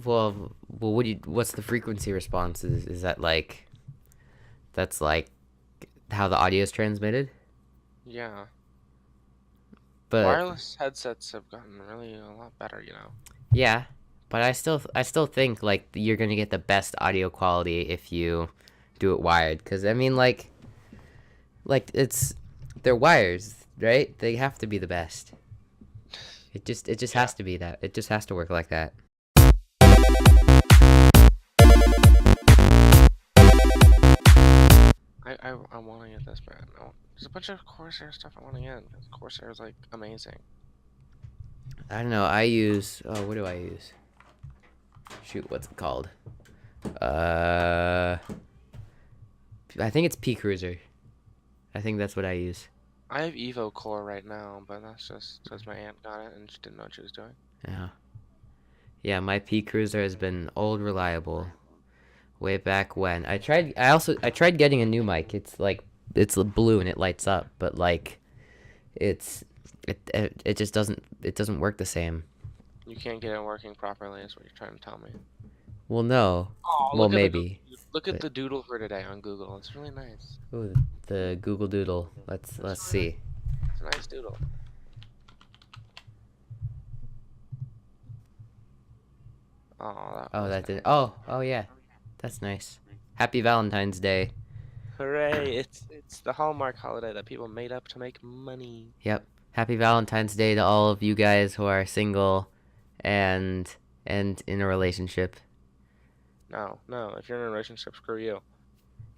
what's the frequency response? Is that like that's like how the audio is transmitted? Yeah. But Wireless headsets have gotten really a lot better. yeah, but I still think like you're gonna get the best audio quality if you do it wired. Because I mean, like they're wires, right? They have to be the best. It just Yeah. has to be that. It just has to work like that. I want to get this, man. There's a bunch of Corsair stuff I want to get. Corsair is like amazing. I don't know. What do I use? Shoot, what's it called? Uh, I think it's P Cruiser. I think that's what I use. I have Evo Core right now, but that's just because my aunt got it and she didn't know what she was doing. Yeah. Yeah, my P Cruiser has been old reliable. Way back when. I tried getting a new mic. It's blue and it lights up, but like it's it just doesn't work the same. You can't get it working properly, is what you're trying to tell me. Well, no. Oh, Well, maybe. look at But the doodle for today on Google. It's really nice. ooh, the Google Doodle. Let's It's really nice. see. It's a nice doodle. Oh, that Oh, was that did. nice. Oh, yeah. That's nice. Happy Valentine's Day. Hooray! It's the Hallmark holiday that people made up to make money. Yep. Happy Valentine's Day to all of you guys who are single and and in a relationship. No, no. If you're in a relationship, screw you.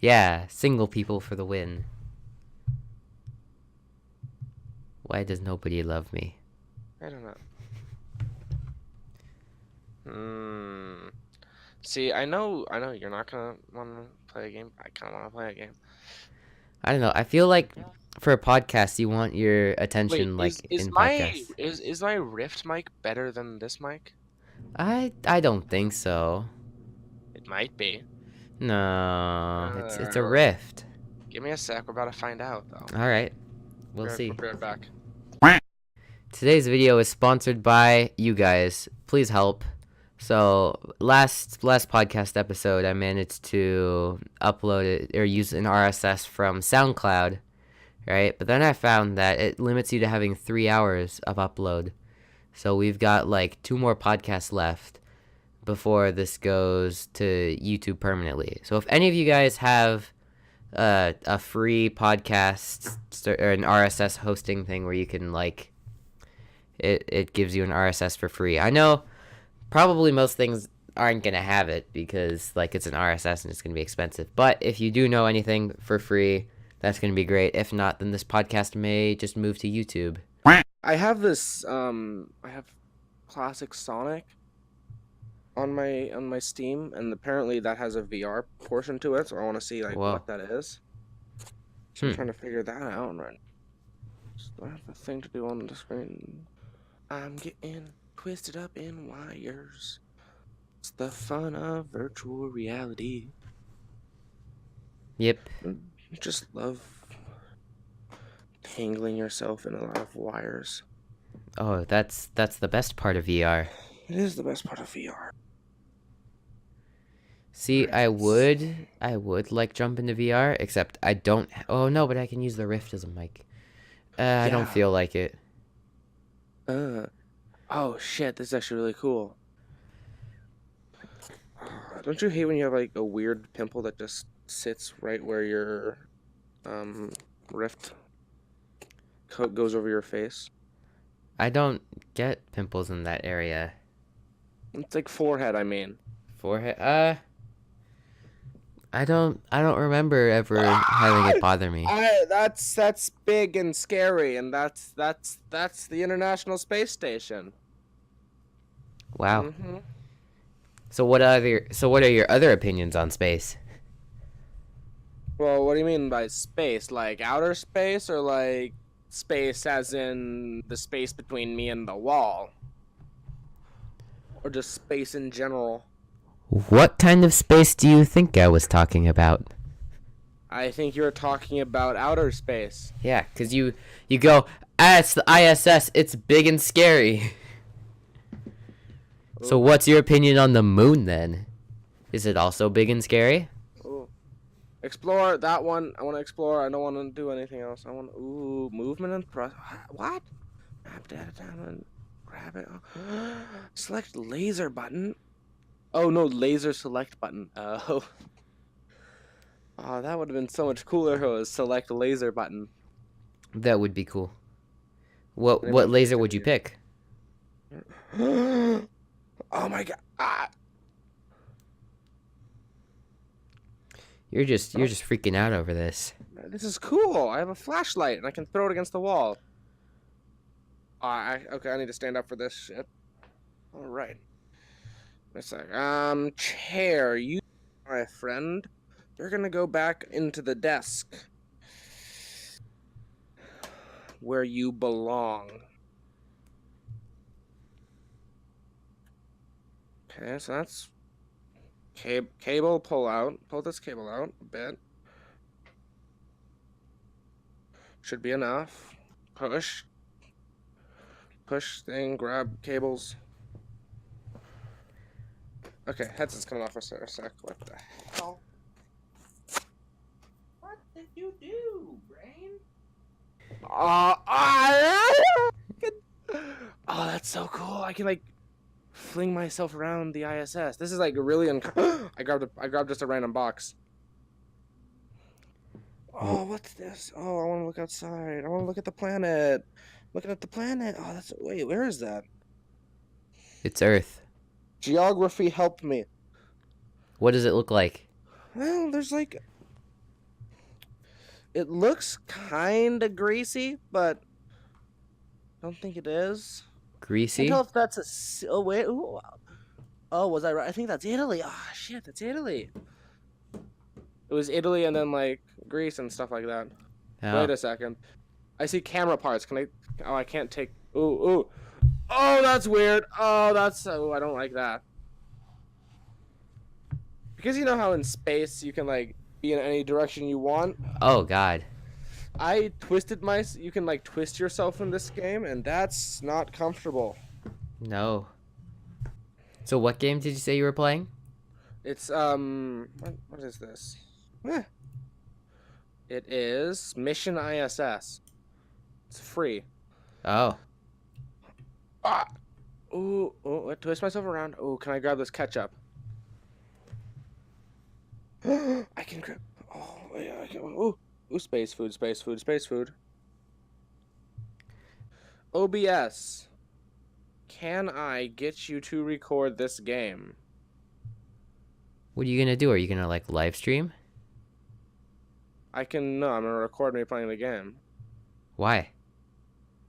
Yeah, single people for the win. Why does nobody love me? I don't know. Hmm. See, I know you're not gonna want to play a game. I kind of want to play a game. I don't know. I feel like for a podcast, you want your Wait, attention is like is in my podcasts. is my Rift mic better than this mic? I don't think so. It might be. No, it's a Uh, rift. Give me a sec. We're about to find out, though. All right, we'll We'll see. be right back. Today's video is sponsored by you guys. Please help. So last podcast episode, I managed to upload it or use an RSS from SoundCloud, right? But then I found that it limits you to having 3 hours of upload. So we've got like two more podcasts left before this goes to YouTube permanently. So if any of you guys have a free podcast or an RSS hosting thing where you can like it gives you an RSS for free. I know probably most things aren't going to have it because like it's an RSS and it's going to be expensive. But if you do know anything for free, that's going to be great. If not, then this podcast may just move to YouTube. I have Classic Sonic on my Steam, and apparently that has a VR portion to it, so I want to see like Whoa. what that is. So I'm Hmm. trying to figure that out right. Just I have a thing to do on the screen. I'm getting twisted up in wires. It's the fun of virtual reality. Yep. You just love tangling yourself in a lot of wires. Oh, that's the best part of VR. It is the best part of VR. See, Alright, I would like jump into VR, except I don't. Oh no, but I can use the Rift as a mic. I don't yeah. feel like it. Oh shit, this is actually really cool. Don't you hate when you have like a weird pimple that just sits right where your rift coat goes over your face? I don't get pimples in that area. It's like forehead, I mean. Forehead. I don't remember ever having it bother me. That's big and scary, and that's the International Space Station. Wow. Mm-hmm. So what are your other opinions on space? Well, what do you mean by space? Like outer space, or like space as in the space between me and the wall? Or just space in general? What kind of space do you think I was talking about? I think you're talking about outer space. Yeah, 'cause you go, it's the ISS. It's big and scary. So what's your opinion on the moon then? Is it also big and scary? Ooh. Explore that one. I want to explore. I don't want to do anything else. I want movement and press. What? Map data down and grab it. Select laser button. Oh no, laser select button. Oh. Oh, that would have been so much cooler if it was select laser button. That would be cool. What Anyone laser would you pick? Oh my god. Ah. You're just freaking out over this. This is cool. I have a flashlight and I can throw it against the wall. Okay, I need to stand up for this shit. All right. It's like, chair, you, my friend, you're gonna go back into the desk where you belong. Okay, so that's cable. Pull this cable out a bit. Should be enough. Push thing. Grab cables. Okay, headset's coming off for a sec. What the hell? What did you do, brain? Oh, that's so cool. I can like fling myself around the ISS. This is like really I grabbed just a random box. Oh, what's this? Oh, I want to look outside. I want to look at the planet. Looking at the planet. Oh, wait, where is that? It's Earth. Geography help me. What does it look like? Well, there's like it looks kind of greasy, but I don't think it is. Greasy? I don't know if that's a. Oh wait. Ooh. Oh, was I right? I think that's Italy. Oh shit, that's Italy. It was Italy and then like Greece and stuff like that. Oh. Wait a second. I see camera parts. Can I? Oh, I can't take. Ooh. Oh, that's weird. Oh, I don't like that. Because you know how in space you can like be in any direction you want. Oh God. You can like twist yourself in this game, and that's not comfortable. No. So what game did you say you were playing? It's what is this? It is Mission ISS. It's free. Oh. Ooh, I twist myself around. Oh, can I grab this ketchup? I can grab. Oh yeah, I can. Ooh, space food. OBS. Can I get you to record this game? What are you gonna do? Are you gonna like live stream? No, I'm gonna record me playing the game. Why?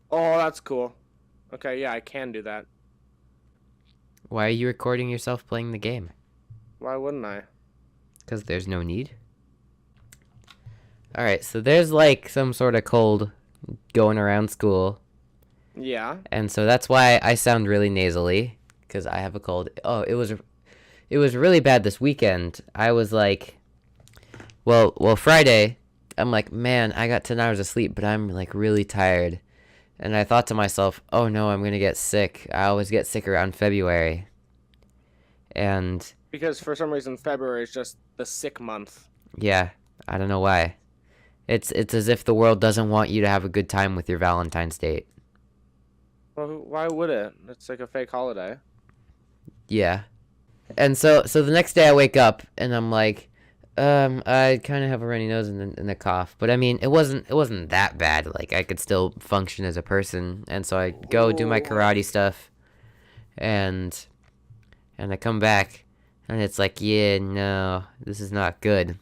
Oh, that's cool. Okay, yeah, I can do that. Why are you recording yourself playing the game? Why wouldn't I? Because there's no need. Alright, so there's like some sort of cold going around school. Yeah. And so that's why I sound really nasally. Because I have a cold. Oh, it was really bad this weekend. I was like, well, Friday, I'm like, man, I got 10 hours of sleep, but I'm like really tired. And I thought to myself, oh no, I'm going to get sick. I always get sick around February. And because for some reason February is just the sick month. Yeah, I don't know why. It's as if the world doesn't want you to have a good time with your Valentine's date. Well, why would it? It's like a fake holiday. Yeah. And so the next day I wake up and I'm like, I kind of have a runny nose and a cough, but I mean, it wasn't that bad. Like I could still function as a person, and so I go do my karate stuff, and I come back, and it's like, yeah, no, this is not good.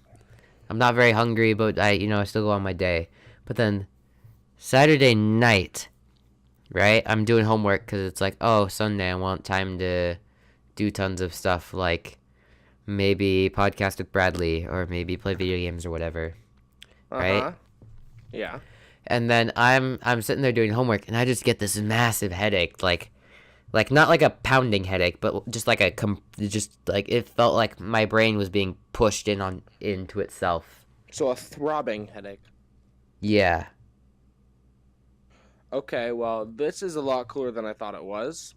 I'm not very hungry, but I still go on my day. But then Saturday night, right? I'm doing homework because it's like, oh, Sunday, I want time to do tons of stuff like maybe podcast with Bradley or maybe play video games or whatever. Right? Yeah. And then I'm sitting there doing homework and I just get this massive headache, like not like a pounding headache, but just like it felt like my brain was being pushed into itself. So a throbbing headache. Yeah. Okay, well, this is a lot cooler than I thought it was.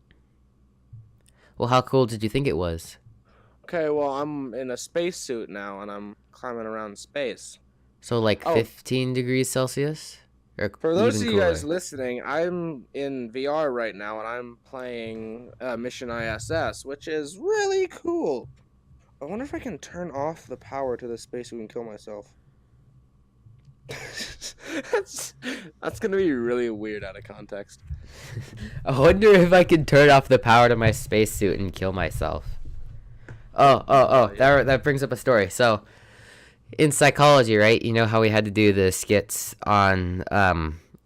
Well, how cool did you think it was? Okay, well, I'm in a spacesuit now, and I'm climbing around space. So like Oh, 15 degrees Celsius? Or for those even of you guys cooler? listening, I'm in VR right now, and I'm playing Mission ISS, which is really cool. I wonder if I can turn off the power to the spacesuit and kill myself. that's, that's gonna be really weird out of context. I wonder if I could turn off the power to my spacesuit and kill myself. Oh, Yeah. that brings up a story. So, in psychology, right? You know how we had to do the skits on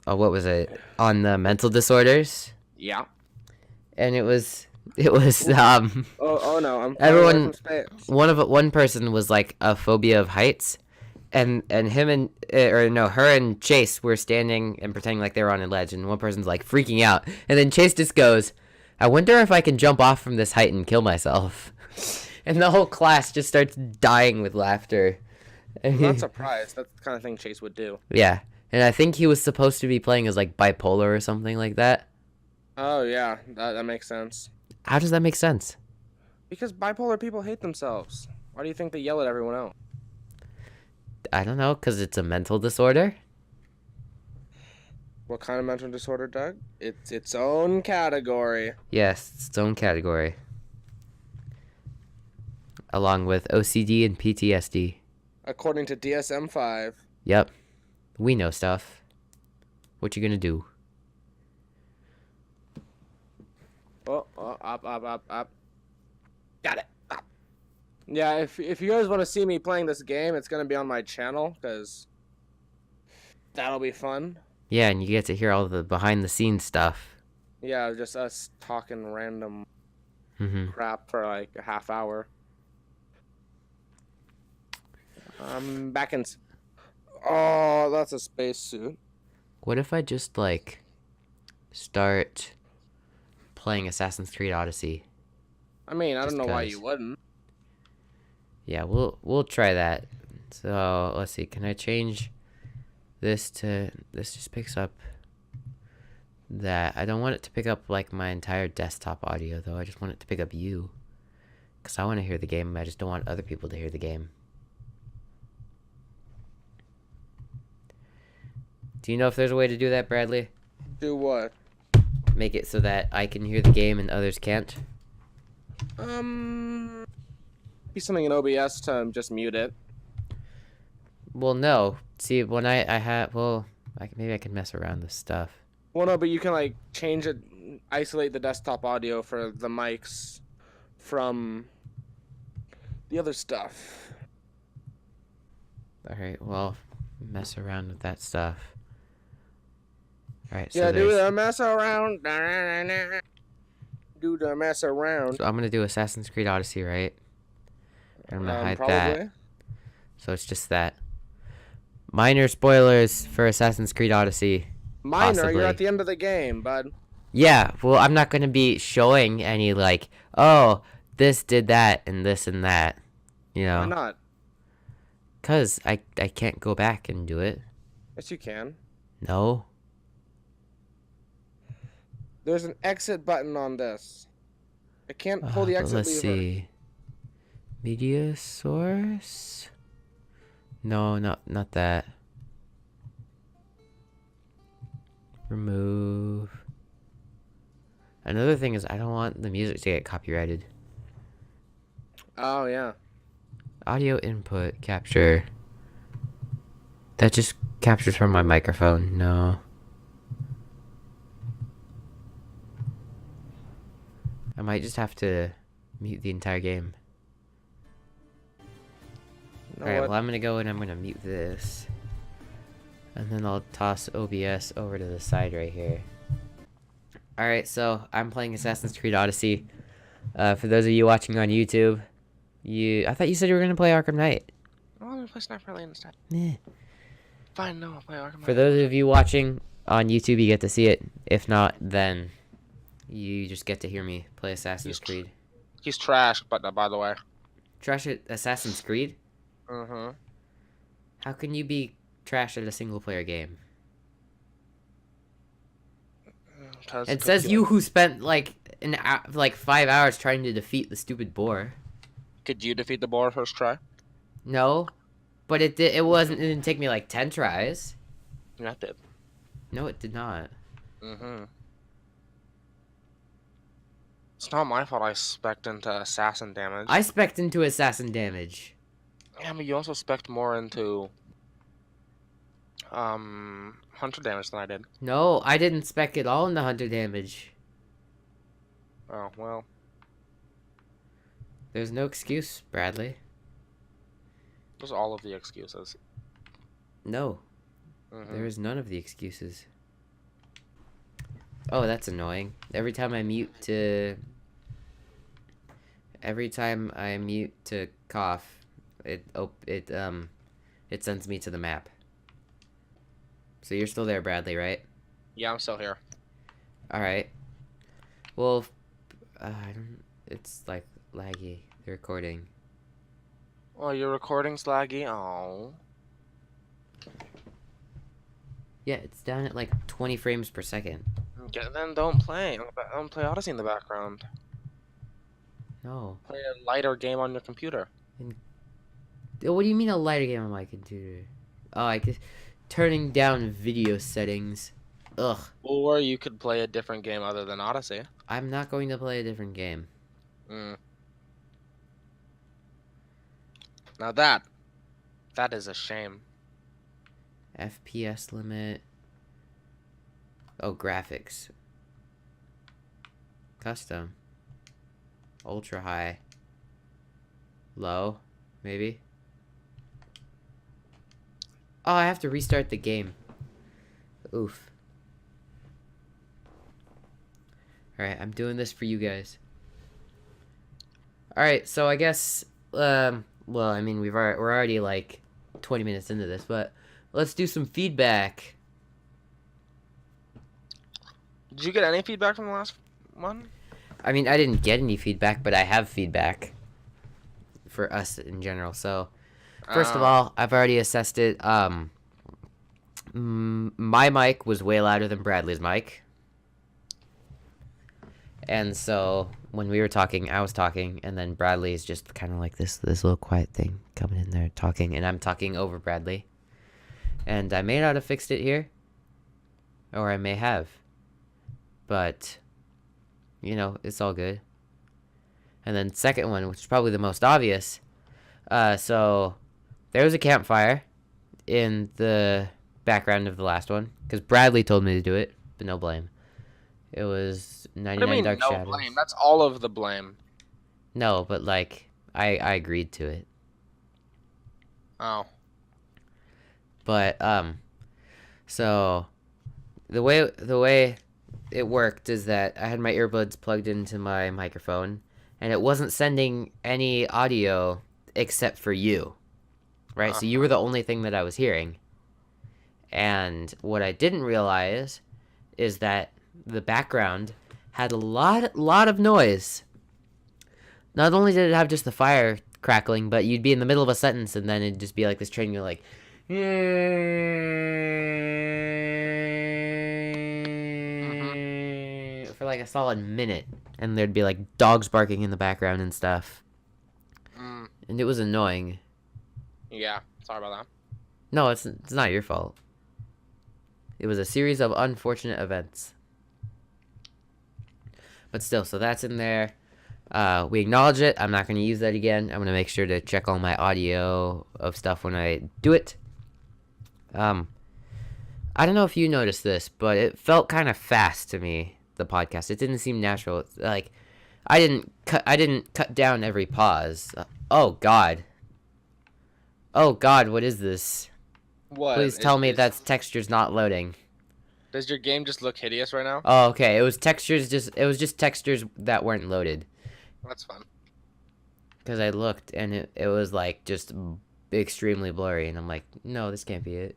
what was it? On the mental disorders, Yeah. and it was Oh no, I'm flying away everyone from space. one person was like a phobia of heights, and him and or no, her and Chase were standing and pretending like they were on a ledge, and one person's like freaking out, and then Chase just goes, "I wonder if I can jump off from this height and kill myself," and the whole class just starts dying with laughter. I'm not surprised. That's the kind of thing Chase would do. Yeah, and I think he was supposed to be playing as like bipolar or something like that. Oh yeah, that makes sense. How does that make sense? Because bipolar people hate themselves. Why do you think they yell at everyone else? I don't know, because it's a mental disorder. What kind of mental disorder, Doug? It's its own category. Yes, it's its own category. Along with OCD and PTSD. According to DSM-5. Yep. We know stuff. What you gonna do? Oh, up. Got it. Up. Yeah, if you guys want to see me playing this game, it's gonna be on my channel, because that'll be fun. Yeah, and you get to hear all the behind the scenes stuff. Yeah, just us talking random Mm-hmm. crap for like a half hour. I'm back in. Oh, that's a spacesuit. What if I just like start playing Assassin's Creed Odyssey? I mean, I Just don't know why 'cause. you wouldn't. Yeah, we'll try that. So let's see. Can I change this to this? Just picks up that. I don't want it to pick up like my entire desktop audio though. I just want it to pick up you, cause I want to hear the game. I just don't want other people to hear the game. Do you know if there's a way to do that, Bradley? Do what? Make it so that I can hear the game and others can't? Be something in OBS to just mute it. Well, no. See, when I have, well, maybe I can mess around with stuff. Well, no, but you can like change it, isolate the desktop audio for the mics from the other stuff. Alright, well, mess around with that stuff. Alright, so Yeah, do there's... the mess around. Do the mess around. So I'm gonna do Assassin's Creed Odyssey, right? And I'm gonna hide Probably. that. So it's just that. Minor spoilers for Assassin's Creed Odyssey. Minor, Possibly. you're at the end of the game, bud. Yeah, well, I'm not gonna be showing any, like, oh, this did that and this and that. You know? Why not? Because I can't go back and do it. Yes, you can. No. There's an exit button on this. I can't pull the But exit let's lever. see. Media source? No, not that. Remove. Another thing is I don't want the music to get copyrighted. Oh, yeah. Audio input capture. That just captures from my microphone. No. I might just have to mute the entire game. Alright, well, I'm gonna go and I'm gonna mute this. And then I'll toss OBS over to the side right here. Alright, so I'm playing Assassin's Creed Odyssey. For those of you watching on YouTube, I thought you said you were gonna play Arkham Knight. Oh, I'm gonna play Sniper Lane instead. Yeah. Fine, no, I'll play Arkham. For those of you watching on YouTube, you get to see it. If not, then you just get to hear me play Assassin's Creed. He's trash, but by the way. Trash at Assassin's Creed? Uh-huh. How can you be trash at a single player game? It says you who spent like like 5 hours trying to defeat the stupid boar. Could you defeat the boar first try? No, but it did. It didn't take me like 10 tries. Yeah, it did. No, it did not. Mm-hmm. It's not my fault I spec'd into assassin damage. I spec'd into assassin damage. Yeah, but you also spec'd more into hunter damage than I did. No, I didn't spec it all into hunter damage. Oh, well. There's no excuse, Bradley. Those are all of the excuses. No. There is none of the excuses. Oh, that's annoying. Every time I mute to cough, it sends me to the map. So you're still there, Bradley, right? Yeah, I'm still here. All right. Well, it's like laggy, the recording. Oh, your recording's laggy? Oh. Yeah, it's down at like 20 frames per second. Okay, then don't play. Don't play Odyssey in the background. No. Play a lighter game on your computer. What do you mean a lighter game on my computer? Oh, I guess turning down video settings. Ugh. Or you could play a different game other than Odyssey. I'm not going to play a different game. Now that is a shame. FPS limit. Oh, graphics. Custom. Ultra high. Low, maybe. Oh, I have to restart the game. Oof. Alright, I'm doing this for you guys. Alright, so I guess, well, I mean, we're already like 20 minutes into this, but let's do some feedback. Did you get any feedback from the last one? I mean, I didn't get any feedback, but I have feedback for us in general. So, first of all, I've already assessed it. My mic was way louder than Bradley's mic. And so, when we were talking, I was talking, and then Bradley's just kind of like this little quiet thing coming in there talking, and I'm talking over Bradley. And I may not have fixed it here, or I may have. But, you know, it's all good. And then second one, which is probably the most obvious. So there was a campfire in the background of the last one, because Bradley told me to do it, but no blame. It was 99 Dark Shadows. No blame. That's all of the blame. No, but like I agreed to it. Oh. But so the way it worked is that I had my earbuds plugged into my microphone, and it wasn't sending any audio except for you, right? So you were the only thing that I was hearing. And what I didn't realize is that the background had a lot of noise. Not only did it have just the fire crackling, but you'd be in the middle of a sentence, and then it'd just be like this train. You're like, for like a solid minute, and there'd be like dogs barking in the background and stuff, and it was annoying. Yeah, sorry about that. No, it's not your fault. It was a series of unfortunate events. But still, so that's in there. We acknowledge it. I'm not going to use that again. I'm going to make sure to check all my audio of stuff when I do it. I don't know if you noticed this, but it felt kind of fast to me, the podcast. It didn't seem natural. It's like I didn't cut down every pause. Oh God, what is this? What? Please tell me that's textures not loading. Does your game just look hideous right now? Oh, okay. It was just textures that weren't loaded. That's fun. Because I looked, and it was like just extremely blurry, and I'm like, no, this can't be it.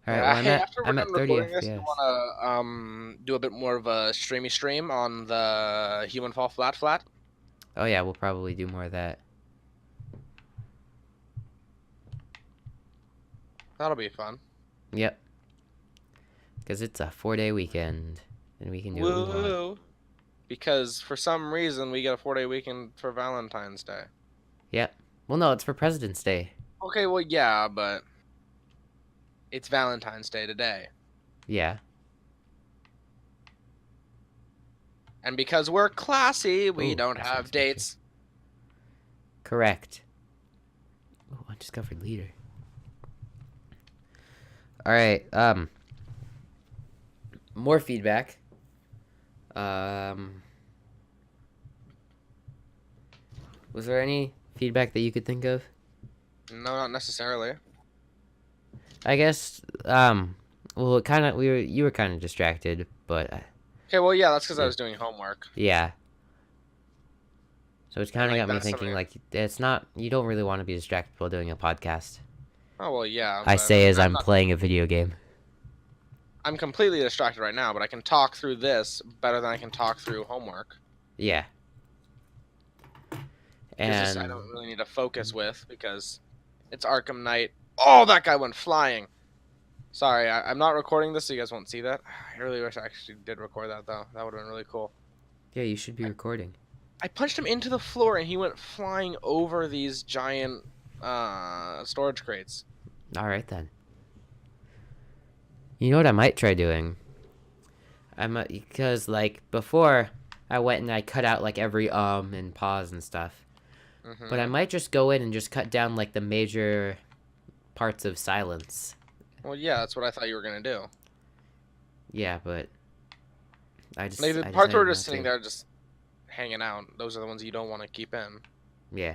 All right, well, I'm at 30 FPS. You want to do a bit more of a stream on the Human Fall Flat? Oh yeah, we'll probably do more of that. That'll be fun. Yep. Because it's a 4-day weekend, and we can do what we want. Because for some reason we get a 4-day weekend for Valentine's Day. Yep. Well, no, it's for President's Day. Okay, well, yeah, but it's Valentine's Day today. Yeah. And because we're classy, we Ooh, don't that's a have nice picture. dates. Correct. Oh, undiscovered leader. All right. More feedback. Was there any feedback that you could think of? No, not necessarily. I guess. Well, you were kind of distracted, but Okay, well, yeah, that's because I yeah. was doing homework. Yeah. So it's kind of Like, got me that's thinking, something. like, it's not. You don't really want to be distracted while doing a podcast. Oh, well, yeah, I but say as I'm I'm not. playing a video game. I'm completely distracted right now, but I can talk through this better than I can talk through homework. Yeah. Because this I And don't really need to focus with because it's Arkham Knight. Oh, that guy went flying. Sorry, I'm not recording this, so you guys won't see that. I really wish I actually did record that, though. That would have been really cool. yeah, you should be recording. I punched him into the floor, and he went flying over these giant storage crates. All right then. You know what I might try doing? I might, because like before I went and I cut out like every and pause and stuff. But I Mm-hmm. might just go in and just cut down like the major parts of silence. Well, yeah, that's what I thought you were gonna do. Yeah, but Like the I parts where decided we're just not sitting to. there, just hanging out. Those are the ones you don't want to keep in. Yeah.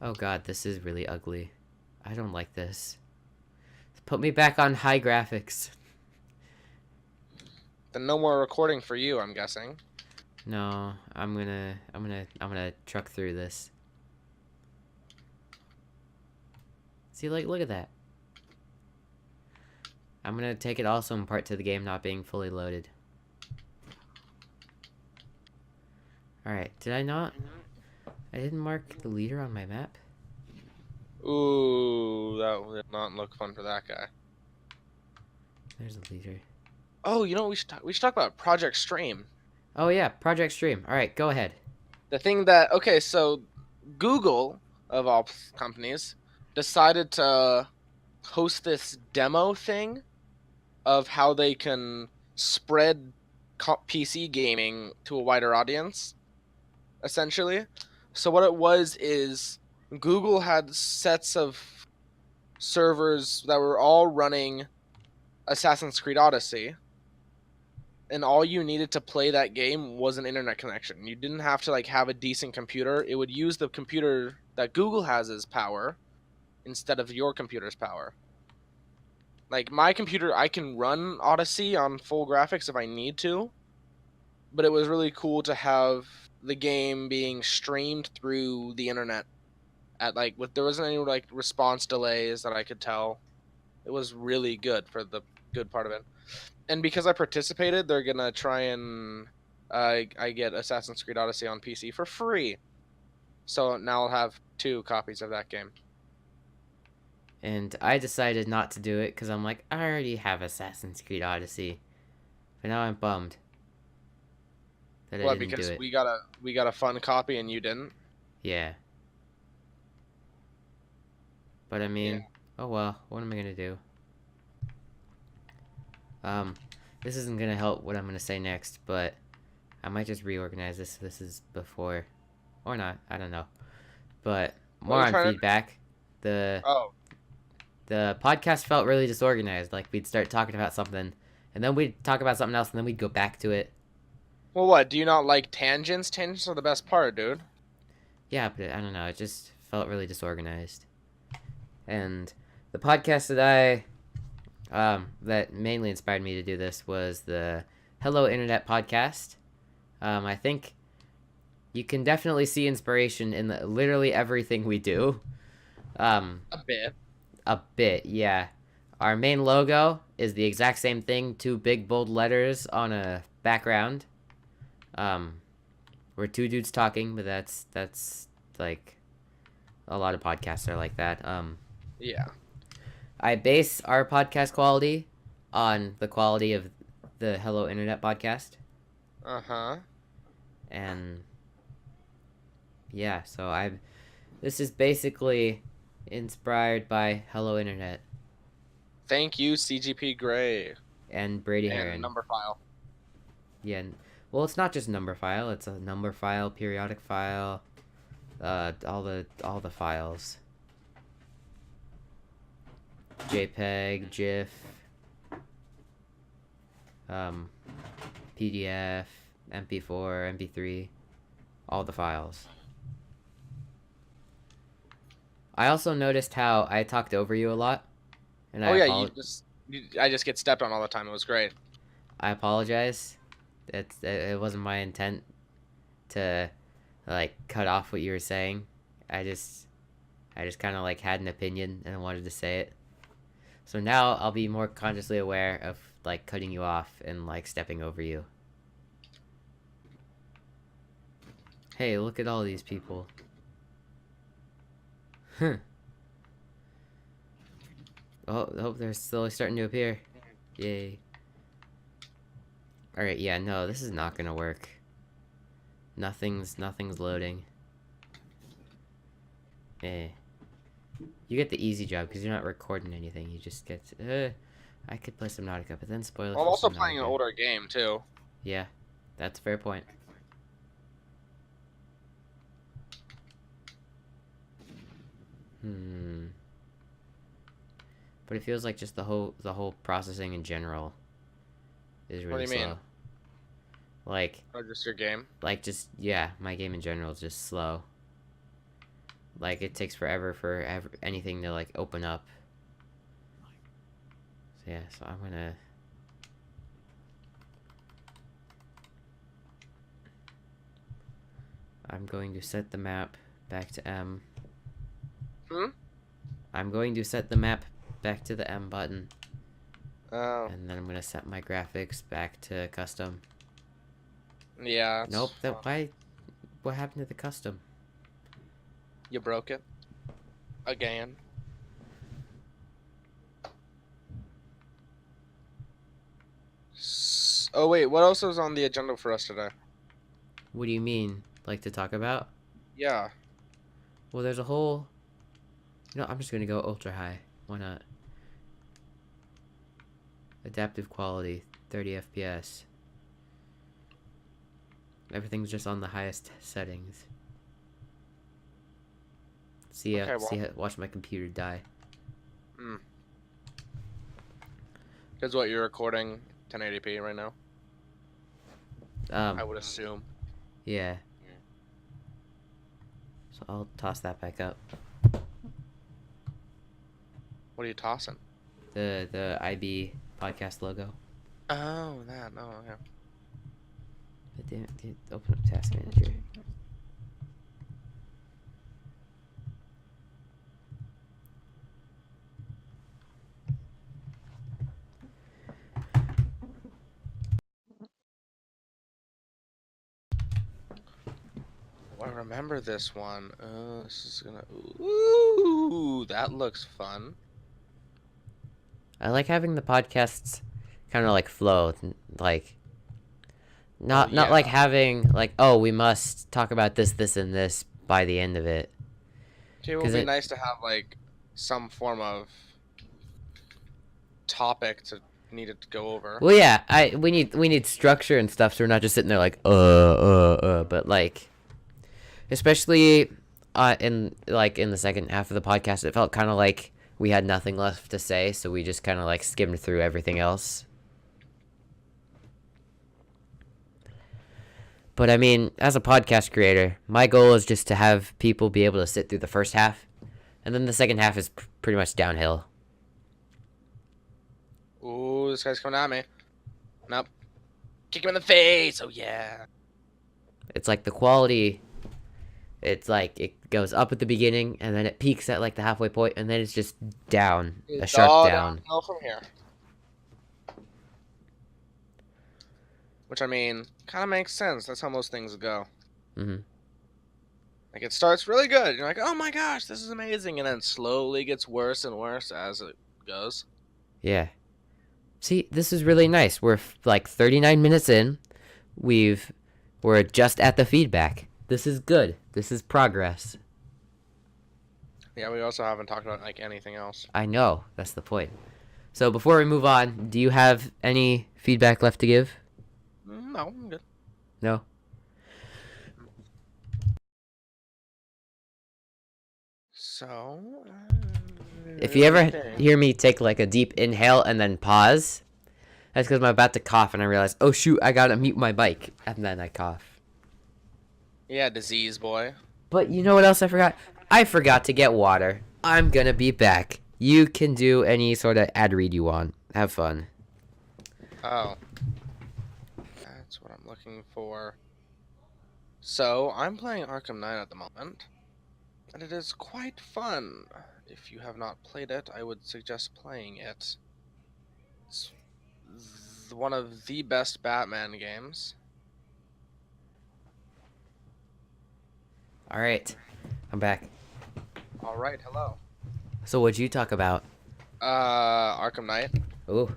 Oh god, this is really ugly. I don't like this. Put me back on high graphics. Then no more recording for you, I'm guessing. No, I'm gonna truck through this. See, like, look at that. I'm gonna take it also in part to the game not being fully loaded. Alright, did I not? I didn't mark the leader on my map? Ooh, that would not look fun for that guy. There's the leader. Oh, you know what we should talk about Project Stream. Oh yeah, Project Stream. Alright, go ahead. The thing that okay, so Google of all companies decided to host this demo thing of how they can spread PC gaming to a wider audience, essentially. So what it was is Google had sets of servers that were all running Assassin's Creed Odyssey, and all you needed to play that game was an internet connection. You didn't have to like have a decent computer. It would use the computer that Google has as power instead of your computer's power. Like my computer, I can run Odyssey on full graphics if I need to, but it was really cool to have the game being streamed through the internet at like with there wasn't any like response delays that I could tell. It was really good for the good part of it. And because I participated, they're gonna try and I get Assassin's Creed Odyssey on PC for free. So now I'll have 2 copies of that game. And I decided not to do it because I'm like, I already have Assassin's Creed Odyssey. But now I'm bummed that I What? didn't do Because it. we got a fun copy and you didn't. Yeah. But I mean, Yeah. oh well, what am I gonna do? This isn't gonna help what I'm gonna say next, but I might just reorganize this. This is before, or not. I don't know. But What are more you on trying to? feedback. The Oh, the podcast felt really disorganized. Like we'd start talking about something, and then we'd talk about something else, and then we'd go back to it. well, what? Do you not like tangents? Tangents are the best part, dude. Yeah, but I don't know. It just felt really disorganized. And the podcast that mainly inspired me to do this was the Hello Internet podcast. I think you can definitely see inspiration in literally everything we do. A bit. A bit, yeah. Our main logo is the exact same thing, 2 big bold letters on a background. We're 2 dudes talking, but that's like a lot of podcasts are like that. Yeah. I base our podcast quality on the quality of the Hello Internet podcast. Uh-huh. And yeah, so this is basically inspired by Hello Internet Thank you, CGP Grey. and Brady And Heron. number file. Yeah, well, it's not just number file, it's a number file, periodic file, all the files. JPEG, GIF, PDF, MP4, MP3, all the files. I also noticed how I talked over you a lot, and Oh yeah, I just get stepped on all the time. It was great. I apologize. It wasn't my intent to like cut off what you were saying. I just kind of like had an opinion and I wanted to say it. So now I'll be more consciously aware of like cutting you off and like stepping over you. Hey, look at all these people. Huh. Oh, they're slowly starting to appear. Yay. Alright, yeah, no, this is not gonna work. Nothing's loading. Eh. You get the easy job because you're not recording anything. You just get I could play some Nautica, but then spoil it I'm for also some playing an Nautica. older game too. Yeah, that's a fair point. But it feels like just the whole processing in general is really What do you slow. mean? Like, Or just your game? like just yeah, my game in general is just slow. Like it takes forever for anything to like open up. So yeah, so I'm going to set the map back to M. I'm going to set the map back to the M button. Oh. And then I'm gonna set my graphics back to custom. Yeah. Nope. What happened to the custom? You broke it. Again. Oh wait, what else was on the agenda for us today? What do you mean? Like to talk about? Yeah. Well, there's a whole. I'm just gonna go ultra high. Why not? Adaptive quality, 30 FPS. Everything's just on the highest settings. Watch my computer die. Because what, you're recording 1080p right now? I would assume. Yeah. So I'll toss that back up. What are you tossing? The IB podcast logo. Oh, that. No, yeah. But damn it, open up Task Manager. I remember this one. This is gonna. Ooh, that looks fun. I like having the podcasts kind of like flow, like not like having like, oh, we must talk about this and this by the end of it. It would be nice to have like some form of topic to needed to go over. Well, yeah, we need structure and stuff, so we're not just sitting there like but like, especially in the second half of the podcast, it felt kind of like we had nothing left to say, so we just kind of like skimmed through everything else. But I mean, as a podcast creator, my goal is just to have people be able to sit through the first half, and then the second half is pretty much downhill. Ooh, this guy's coming at me. Nope. Kick him in the face. Oh, yeah. It's like the quality, it's like it goes up at the beginning, and then it peaks at like the halfway point, and then it's just down, a sharp down. Downhill from here. Which, I mean, kind of makes sense. That's how most things go. Mm-hmm. Like, it starts really good. You're like, oh my gosh, this is amazing. And then slowly gets worse and worse as it goes. Yeah. See, this is really nice. We're like 39 minutes in. we're just at the feedback. This is good. This is progress. Yeah, we also haven't talked about like anything else. I know. That's the point. So before we move on, do you have any feedback left to give? No, I'm good. No? So, If you ever okay. hear me take like a deep inhale and then pause, that's because I'm about to cough and I realize, oh shoot, I gotta mute my mic. And then I cough. Yeah, disease boy. But you know what else I forgot? I forgot to get water. I'm gonna be back. You can do any sort of ad read you want. Have fun. Oh, that's what I'm looking for. So, I'm playing Arkham Knight at the moment, and it is quite fun. If you have not played it, I would suggest playing it. It's one of the best Batman games. Alright. I'm back. Alright, hello. So what'd you talk about? Arkham Knight. Ooh.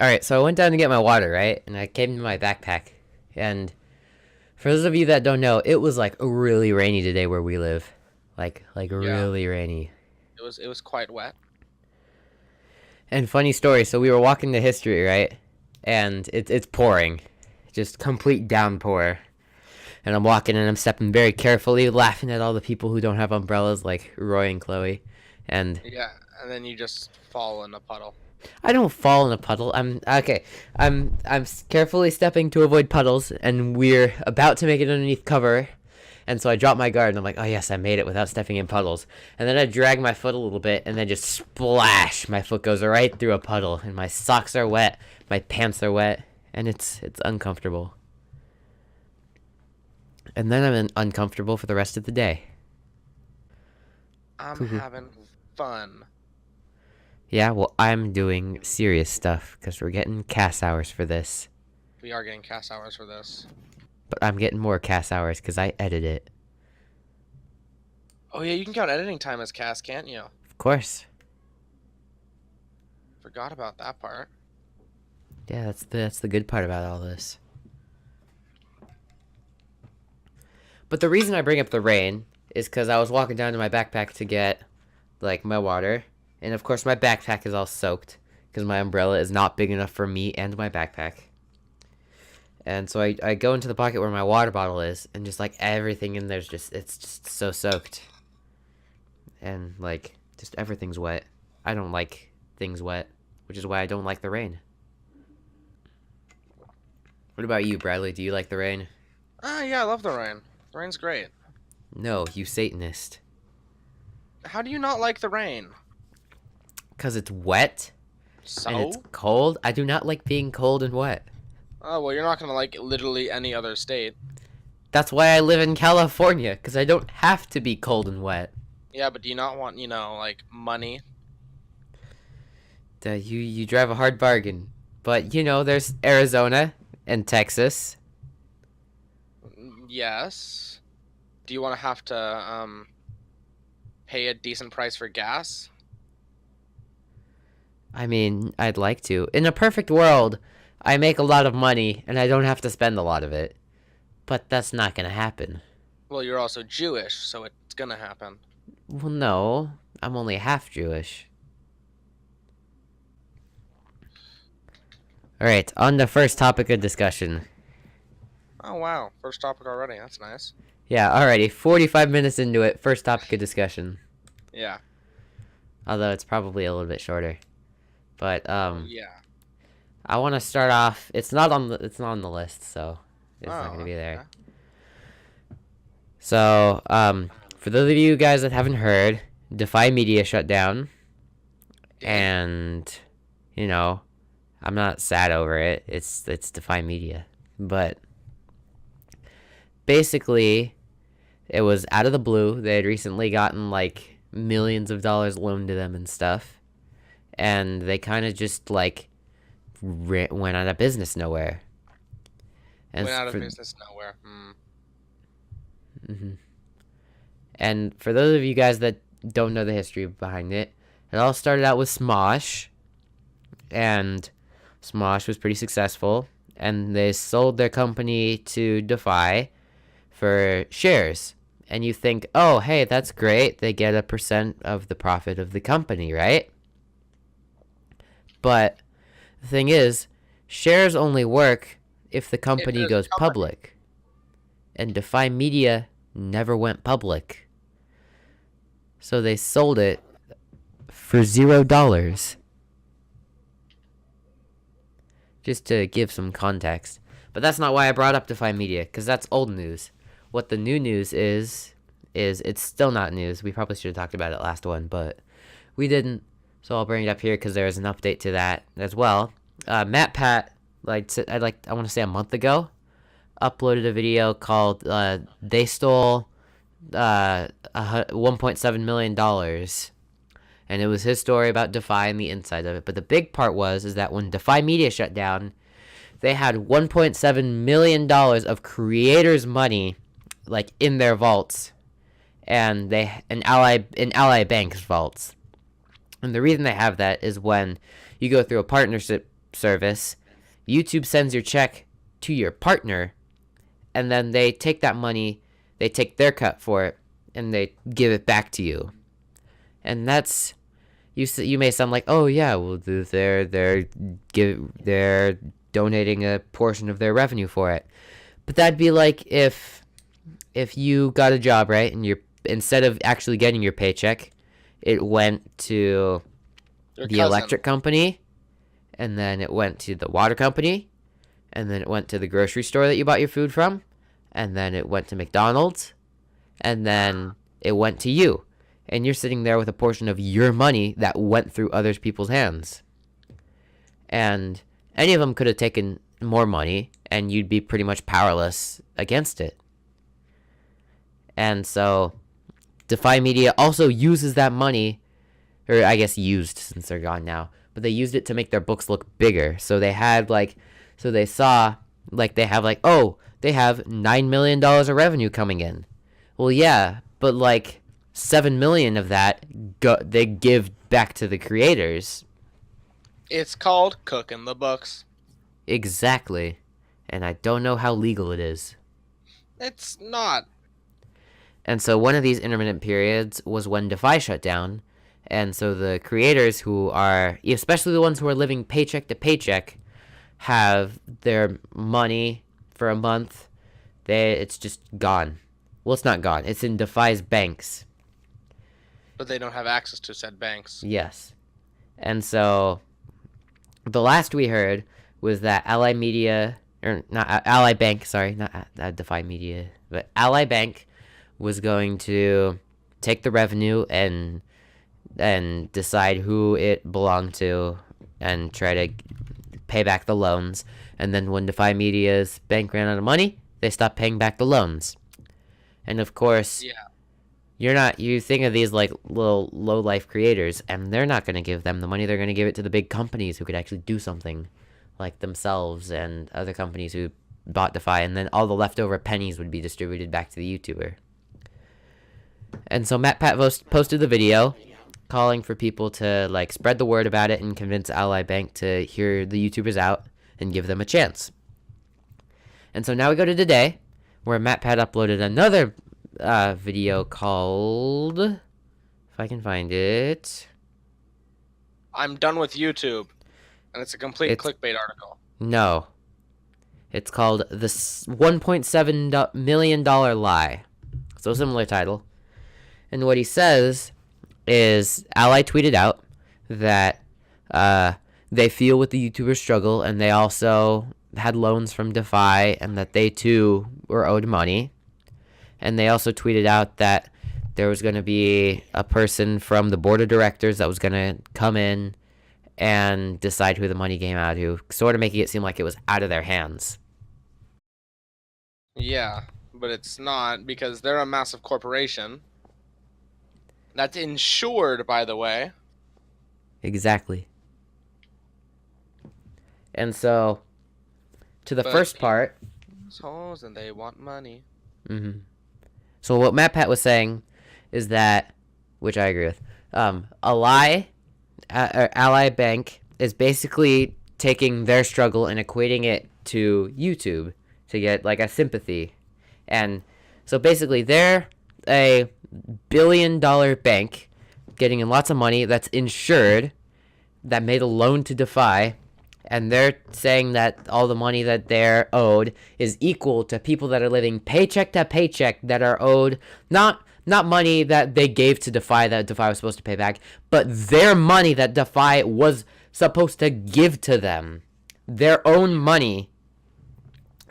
Alright, so I went down to get my water, right? And I came to my backpack. And for those of you that don't know, it was like really rainy today where we live. Like really rainy. It was quite wet. And funny story, so we were walking to history, right? And it's pouring. Just complete downpour. And I'm walking and I'm stepping very carefully, laughing at all the people who don't have umbrellas like Roy and Chloe. And Yeah, and then you just fall in a puddle. I don't fall in a puddle. I'm okay. I'm carefully stepping to avoid puddles, and we're about to make it underneath cover. And so I drop my guard, and I'm like, oh yes, I made it without stepping in puddles. And then I drag my foot a little bit, and then just splash. My foot goes right through a puddle, and my socks are wet, my pants are wet, and it's uncomfortable. And then I'm uncomfortable for the rest of the day. I'm having fun. Yeah, well, I'm doing serious stuff because we're getting CAS hours for this. We are getting cast hours for this. But I'm getting more CAS hours because I edit it. Oh yeah, you can count editing time as cast, can't you? Of course. Forgot about that part. Yeah, that's the good part about all this. But the reason I bring up the rain is because I was walking down to my backpack to get, like, my water. And, of course, my backpack is all soaked because my umbrella is not big enough for me and my backpack. And so I go into the pocket where my water bottle is, and just, like, everything in there's it's just so soaked. And, like, just everything's wet. I don't like things wet, which is why I don't like the rain. What about you, Bradley? Do you like the rain? Yeah, I love the rain. The rain's great. No, you Satanist. How do you not like the rain? Because it's wet So? and it's cold. I do not like being cold and wet. Oh, well, you're not gonna like literally any other state. That's why I live in California, because I don't have to be cold and wet. Yeah, but do you not want, like, money? You drive a hard bargain. But, there's Arizona and Texas. Yes. Do you want to have to, pay a decent price for gas? I mean, I'd like to. In a perfect world, I make a lot of money and I don't have to spend a lot of it. But that's not gonna happen. Well, you're also Jewish, so it's gonna happen. Well, no. I'm only half Jewish. Alright, on the first topic of discussion. Oh, wow. First topic already. That's nice. Yeah, alrighty. 45 minutes into it. First topic of discussion. Yeah. Although it's probably a little bit shorter. But, Yeah. I want to start off. It's not on the list, so it's not Oh, going to be there. okay. So, for those of you guys that haven't heard, Defy Media shut down. And, I'm not sad over it. It's Defy Media. But basically, it was out of the blue. They had recently gotten like millions of dollars loaned to them and stuff. And they kind of just like went out of business nowhere. And Went out of business nowhere. Mm-hmm. And for those of you guys that don't know the history behind it, it all started out with Smosh. And Smosh was pretty successful, and they sold their company to DeFi for shares. And you think, oh, hey, that's great. They get a percent of the profit of the company, right? But the thing is, shares only work if the company goes public. And DeFi Media never went public. So they sold it for $0. Just to give some context. But that's not why I brought up DeFi Media, because that's old news. What the new news is it's still not news. We probably should have talked about it last one, but we didn't. So I'll bring it up here because there is an update to that as well. MatPat, I want to say a month ago, uploaded a video called "They Stole $1.7 million," and it was his story about DeFi and the inside of it. But the big part is that when DeFi Media shut down, they had $1.7 million of creators' money, like in their vaults, and in Ally Bank's vaults. And the reason they have that is when you go through a partnership service, YouTube sends your check to your partner, and then they take that money, they take their cut for it, and they give it back to you. And that's, you may sound like, oh yeah, well they're donating a portion of their revenue for it. But that'd be like if you got a job, right, and instead of actually getting your paycheck, it went to the electric company, and then it went to the water company, and then it went to the grocery store that you bought your food from, and then it went to McDonald's, and then it went to you. And you're sitting there with a portion of your money that went through other people's hands. And any of them could have taken more money, and you'd be pretty much powerless against it. And so DeFi Media also uses that money, or I guess used since they're gone now, but they used it to make their books look bigger. So they had they have $9 million of revenue coming in. Well, yeah, but like 7 million of that they give back to the creators. It's called cooking the books. Exactly. And I don't know how legal it is. It's not. And so one of these intermittent periods was when DeFi shut down. And so the creators who are, especially the ones who are living paycheck to paycheck, have their money for a month. It's just gone. Well, it's not gone. It's in DeFi's banks. But they don't have access to said banks. Yes. And so the last we heard was that Ally Bank, not DeFi Media, but Ally Bank was going to take the revenue and decide who it belonged to and try to pay back the loans. And then when DeFi Media's bank ran out of money, they stopped paying back the loans. And of course, you think of these like little low life creators, and they're not going to give them the money. They're going to give it to the big companies who could actually do something, like themselves and other companies who bought DeFi, and then all the leftover pennies would be distributed back to the YouTuber. And so MatPat posted the video calling for people to like spread the word about it and convince Ally Bank to hear the YouTubers out and give them a chance. And so now we go to today, where MatPat uploaded another video called, if I can find it, I'm done with YouTube, and it's a complete clickbait article. No. It's called The $1.7 million Lie. So similar title. And what he says is, Ally tweeted out that they feel with the YouTubers struggle, and they also had loans from DeFi, and that they too were owed money. And they also tweeted out that there was going to be a person from the board of directors that was going to come in and decide who the money came out to, sort of making it seem like it was out of their hands. Yeah, but it's not, because they're a massive corporation. That's insured, by the way. Exactly. And so, to the first part, and they want money. Mm-hmm. So what MatPat was saying is that, which I agree with, Ally Bank is basically taking their struggle and equating it to YouTube to get like a sympathy. And so basically they're a billion-dollar bank getting in lots of money that's insured, that made a loan to Defy, and they're saying that all the money that they're owed is equal to people that are living paycheck to paycheck that are owed not money that they gave to Defy that Defy was supposed to pay back, but their money that Defy was supposed to give to them, their own money.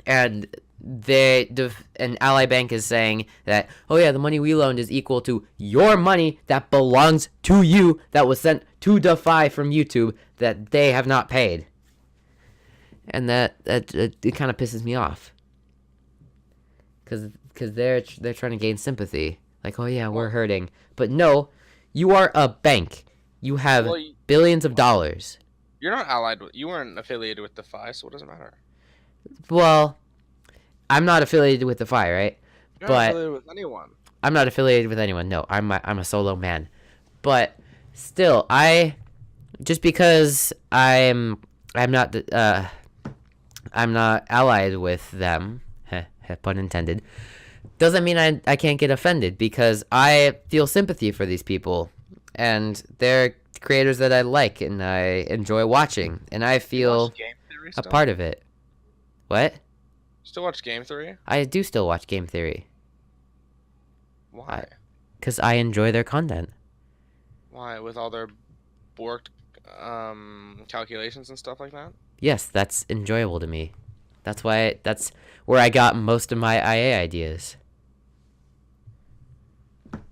And an Ally Bank is saying that, oh yeah, the money we loaned is equal to your money that belongs to you that was sent to Defy from YouTube that they have not paid. And that it kind of pisses me off, because they're trying to gain sympathy, like, oh yeah, we're hurting, but no, you are a bank, you have billions of dollars. You're not allied with, you weren't affiliated with Defy, so what does it matter? Well, I'm not affiliated with Defy, right? You're not affiliated with anyone. I'm not affiliated with anyone. No, I'm a solo man. But still, just because I'm not allied with them, pun intended, doesn't mean I can't get offended, because I feel sympathy for these people, and they're creators that I like and I enjoy watching, and I feel a part of it. What? Still watch Game Theory? I do still watch Game Theory. Why? Because I enjoy their content. Why? With all their borked calculations and stuff like that? Yes, that's enjoyable to me. That's where I got most of my IA ideas.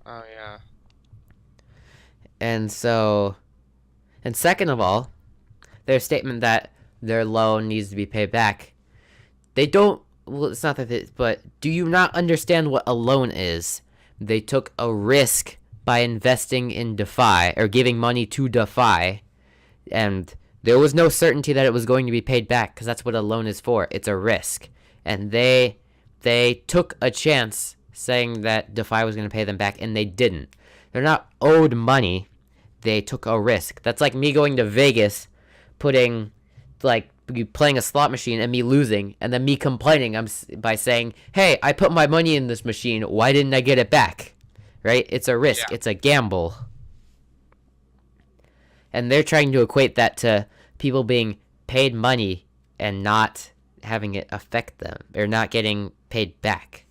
Oh, yeah. And second of all, their statement that their loan needs to be paid back, it's not that but do you not understand what a loan is? They took a risk by investing in Defy, or giving money to Defy, and there was no certainty that it was going to be paid back, because that's what a loan is for. It's a risk. And they took a chance saying that Defy was going to pay them back, and they didn't. They're not owed money. They took a risk. That's like me going to Vegas, playing a slot machine and me losing, and then me complaining by saying, hey, I put my money in this machine, why didn't I get it back? Right? It's a risk. Yeah. It's a gamble. And they're trying to equate that to people being paid money and not having it affect them, or not getting paid back.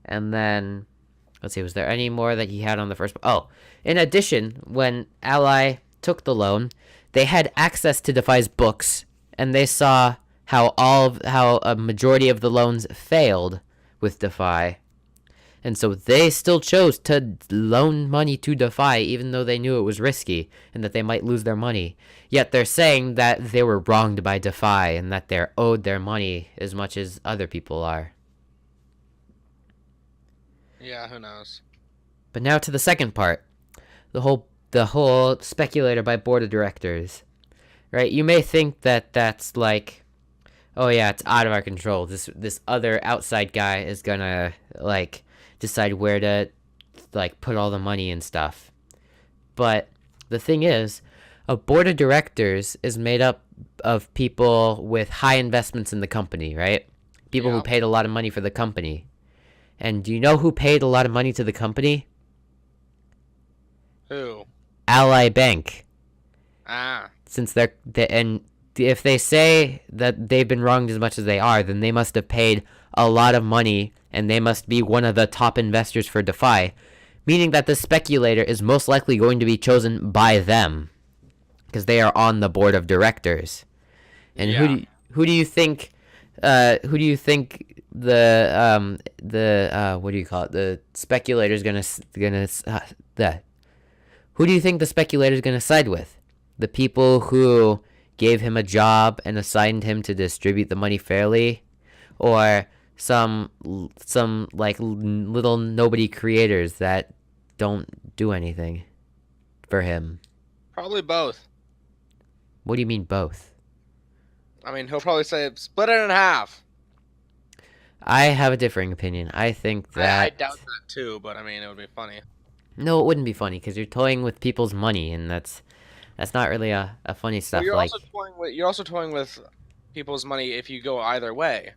And then, let's see, was there any more that he had on the first? Oh, in addition, when Ally took the loan, they had access to Defy's books, and they saw how a majority of the loans failed with Defy. And so they still chose to loan money to Defy, even though they knew it was risky and that they might lose their money. Yet they're saying that they were wronged by Defy and that they're owed their money as much as other people are. Yeah, who knows? But now to the second part. The whole speculator by board of directors. Right? You may think that that's like, oh yeah, it's out of our control. This other outside guy is gonna decide where to put all the money and stuff. But the thing is, a board of directors is made up of people with high investments in the company, right? People who paid a lot of money for the company. And do you know who paid a lot of money to the company? Who? Ally Bank. Ah. Since and if they say that they've been wronged as much as they are, then they must have paid a lot of money, and they must be one of the top investors for Defy, meaning that the speculator is most likely going to be chosen by them, because they are on the board of directors. And who do you think the what do you call it? The speculator's who do you think the speculator's gonna side with? The people who gave him a job and assigned him to distribute the money fairly, or some little nobody creators that don't do anything for him? Probably both. What do you mean both? I mean, he'll probably say split it in half. I have a differing opinion. I think that I doubt that too, but I mean, it would be funny. No, it wouldn't be funny, because you're toying with people's money, and That's not really a funny Well, stuff. you're also toying with people's money if you go either way.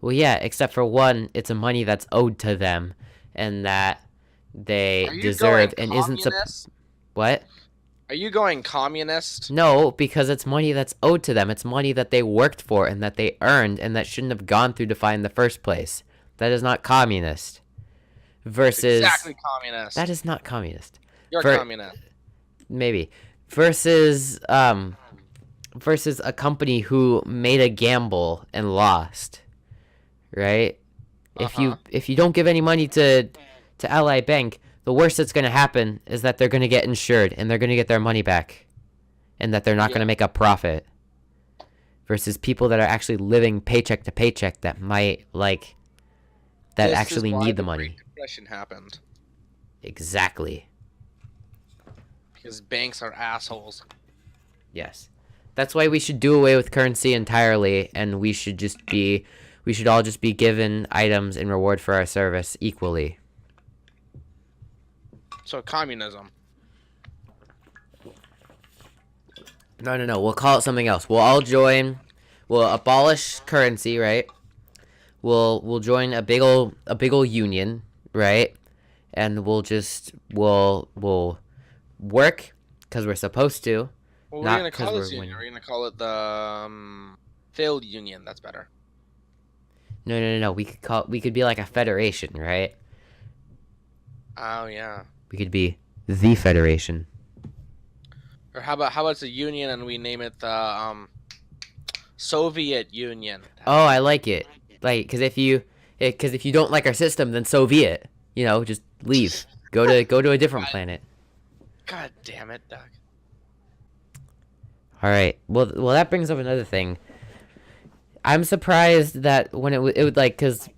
Well, yeah, except for one, it's a money that's owed to them, and that they Are you deserve, going and isn't communist? what? Are you going communist? No, because it's money that's owed to them. It's money that they worked for and that they earned, and that shouldn't have gone through to find in the first place. That is not communist. That's Versus, exactly communist. that is not communist. You're For communist. maybe versus a company who made a gamble and lost, right? If you don't give any money to Ally Bank, the worst that's going to happen is that they're going to get insured and they're going to get their money back, and that they're not going to make a profit. Versus people that are actually living paycheck to paycheck that might that actually need the money. Great Depression happened Exactly. because banks are assholes. Yes. That's why we should do away with currency entirely, and we should all just be given items in reward for our service equally. So communism. No. We'll call it something else. We'll all join. We'll abolish currency, right? We'll join a big old union, right? And we'll work because we're supposed to. What not are you gonna call this we're union? winning. Are you gonna call it the failed union? That's better. No. We could be like a federation, right? Oh yeah. We could be the federation. Or how about it's a union and we name it the Soviet Union? Oh, I like it. Because if you don't like our system, then so be it. Just leave. Go to a different planet. God damn it, Doug. All right. Well, that brings up another thing. I'm surprised that when it would because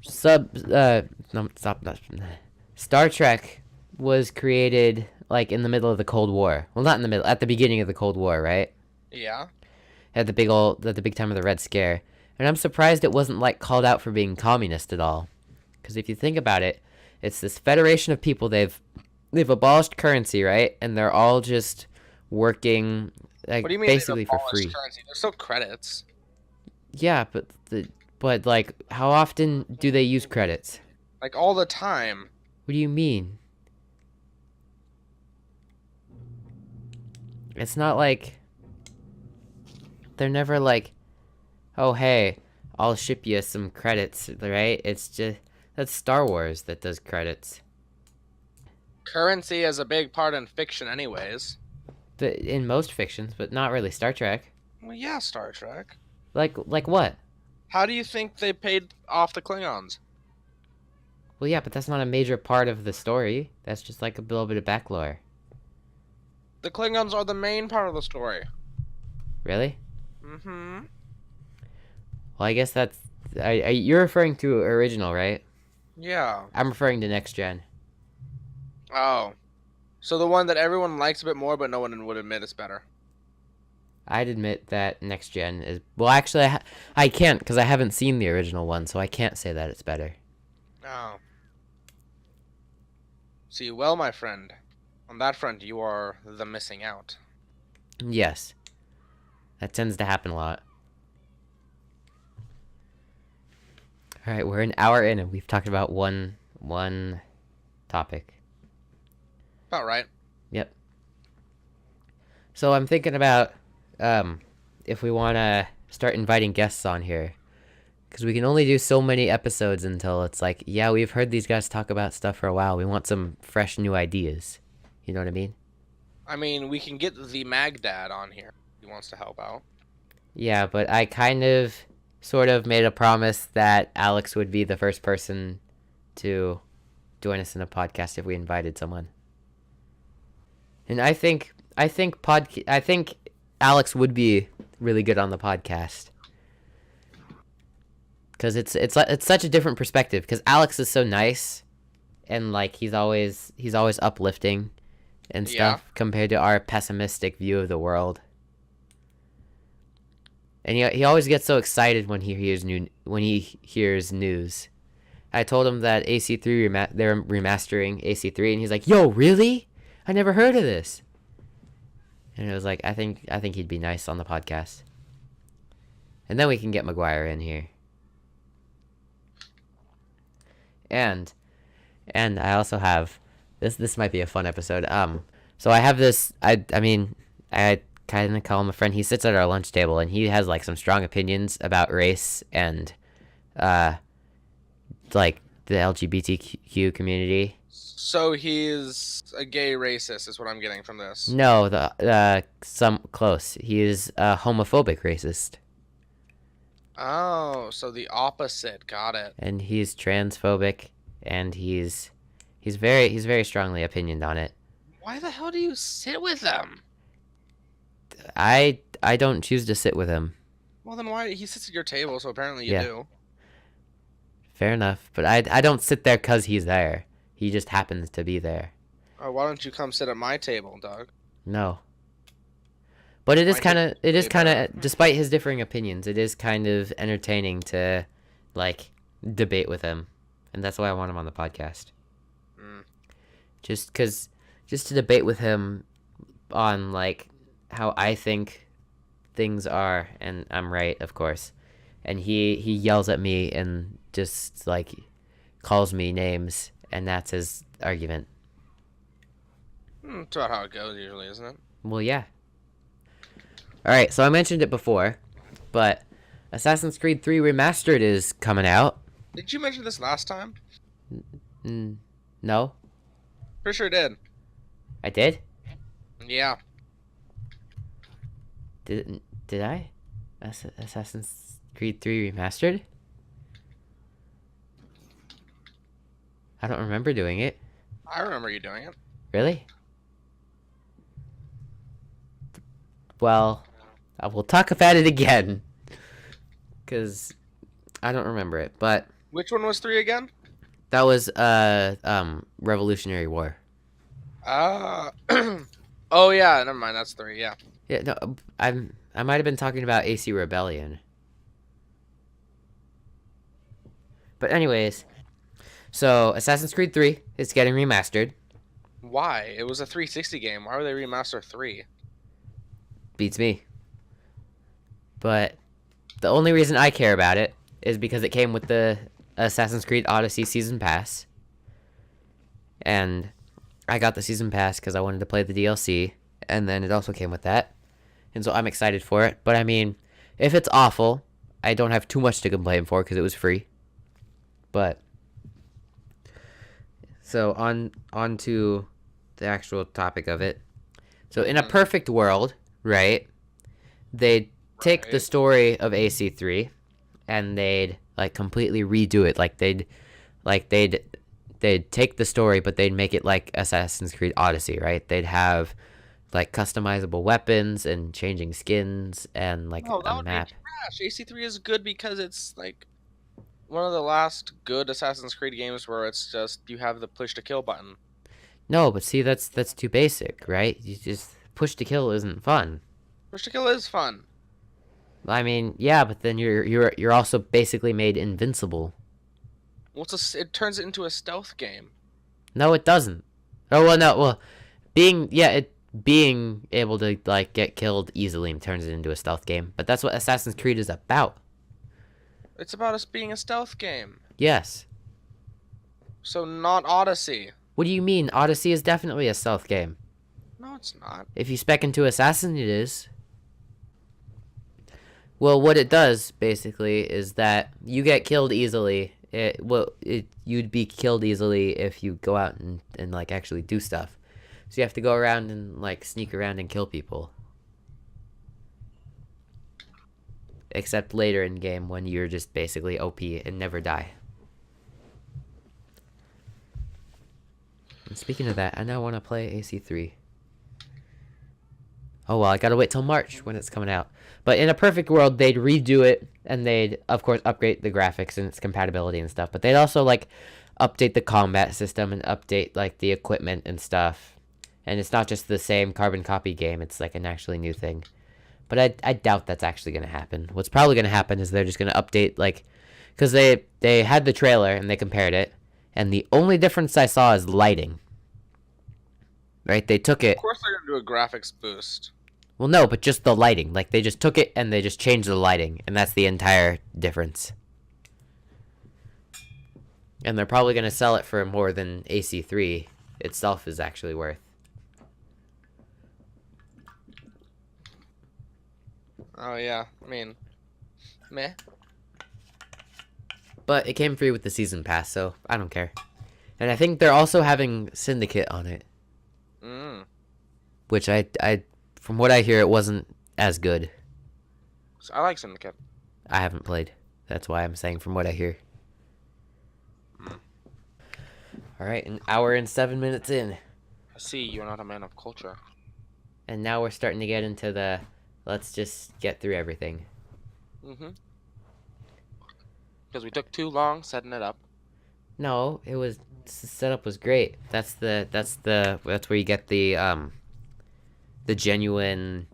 Star Trek was created in the middle of the Cold War. Well, not in the middle, at the beginning of the Cold War, right? Yeah. At the big time of the Red Scare. And I'm surprised it wasn't called out for being communist at all. Because if you think about it, it's this federation of people. They've abolished currency, right? And they're all just working What do you mean basically for free. Currency? There's still credits. Yeah, but how often do they use credits? All the time. What do you mean? It's not they're never oh hey, I'll ship you some credits, right? It's just that's Star Wars that does credits. Currency is a big part in fiction anyways. In most fictions, but not really Star Trek. Well, yeah, Star Trek. Like what? How do you think they paid off the Klingons? Well, yeah, but that's not a major part of the story. That's just a little bit of backlore. The Klingons are the main part of the story. Really? Mm-hmm. Well, I guess that's... you're referring to original, right? Yeah. I'm referring to Next Gen. Oh. So the one that everyone likes a bit more, but no one would admit is better. I'd admit that Next Gen is... Well, actually, I can't, because I haven't seen the original one, so I can't say that it's better. Oh. See, well, my friend, on that front, you are the missing out. Yes. That tends to happen a lot. Alright, we're an hour in, and we've talked about one topic. About right. Yep. So I'm thinking about if we want to start inviting guests on here. Because we can only do so many episodes until it's yeah, we've heard these guys talk about stuff for a while. We want some fresh new ideas. You know what I mean? I mean, we can get the Mag Dad on here. He wants to help out. Yeah, but I sort of made a promise that Alex would be the first person to join us in a podcast if we invited someone. And I think Alex would be really good on the podcast. Because it's such a different perspective. Because Alex is so nice, and he's always uplifting, and stuff compared to our pessimistic view of the world. And he always gets so excited when he hears news. I told him that AC3 they're remastering AC3, and he's like, "Yo, really? I never heard of this." And it was like, I think he'd be nice on the podcast. And then we can get McGuire in here. And I also have this might be a fun episode. So I have this I kind of call him a friend. He sits at our lunch table and he has like some strong opinions about race and like the LGBTQ community. So he's a gay racist, is what I'm getting from this. No, some close. He is a homophobic racist. Oh, so the opposite. Got it. And he's transphobic, and he's very strongly opinioned on it. Why the hell do you sit with him? I don't choose to sit with him. Well, then why? He sits at your table, so apparently you do. Fair enough, but I don't sit there because he's there. He just happens to be there. Oh, why don't you come sit at my table, Doug? No. But it is kind of, despite his differing opinions, it is kind of entertaining to, like, debate with him. And that's why I want him on the podcast. Just to debate with him on, like, how I think things are, and I'm right, of course. And he yells at me and just, like, calls me names, and that's his argument. That's about how it goes usually, isn't it? Well, yeah. Alright, so I mentioned it before, but Assassin's Creed 3 Remastered is coming out. Did you mention this last time? No? Pretty sure did. I did? Yeah. Did I? Assassin's Creed 3 Remastered? I don't remember doing it. I remember you doing it. Really? Well, I will talk about it again. Because I don't remember it, but... Which one was 3 again? That was, Revolutionary War. Oh, yeah, never mind, that's 3, yeah. Yeah, no, I might have been talking about AC Rebellion. But anyways, so Assassin's Creed 3 is getting remastered. Why? It was a 360 game. Why would they remaster 3? Beats me. But the only reason I care about it is because it came with the Assassin's Creed Odyssey Season Pass. And I got the Season Pass because I wanted to play the DLC. And then it also came with that. And so I'm excited for it. But I mean, if it's awful, I don't have too much to complain for because it was free. But so on to the actual topic of it. So in a perfect world, right? They'd take the story of AC3 and they'd like completely redo it. They'd take the story, but they'd make it like Assassin's Creed Odyssey, right? They'd have like customizable weapons and changing skins and like a map. Be trash. AC3 is good because it's like one of the last good Assassin's Creed games where it's just you have the push to kill button. No, but see, that's too basic, right? You just push to kill isn't fun. Push to kill is fun. I mean, yeah, but then you're also basically made invincible. Well, it turns it into a stealth game. No, it doesn't. Oh well, no, well, being able to like get killed easily turns it into a stealth game. But that's what Assassin's Creed is about. It's about us being a stealth game. Yes. So not Odyssey. What do you mean? Odyssey is definitely a stealth game. No, it's not. If you spec into Assassin, it is. Well, what it does, basically, is that you get killed easily. You'd be killed easily if you go out and like, actually do stuff. So you have to go around and, like, sneak around and kill people. Except later in game when you're just basically OP and never die. And speaking of that, I now want to play AC3. Oh, well, I gotta wait till March when it's coming out. But in a perfect world, they'd redo it, and they'd, of course, upgrade the graphics and its compatibility and stuff. But they'd also, like, update the combat system and update, like, the equipment and stuff. And it's not just the same carbon copy game. It's, like, an actually new thing. But I doubt that's actually going to happen. What's probably going to happen is they're just going to update, like... Because they had the trailer, and they compared it. And the only difference I saw is lighting. Right? They took it... Of course they're going to do a graphics boost. Well, no, but just the lighting. Like, they just took it and they just changed the lighting, and that's the entire difference. And they're probably going to sell it for more than AC3 itself is actually worth. Oh, yeah. I mean, meh. But it came free with the season pass, so I don't care. And I think they're also having Syndicate on it. Which from what I hear, it wasn't as good. I like Syndicate. I haven't played. That's why I'm saying from what I hear. Alright, an hour and 7 minutes in. I see you're not a man of culture. And now we're starting to get into the, let's just get through everything. Because we took too long setting it up. No, the setup was great. That's where you get the genuine,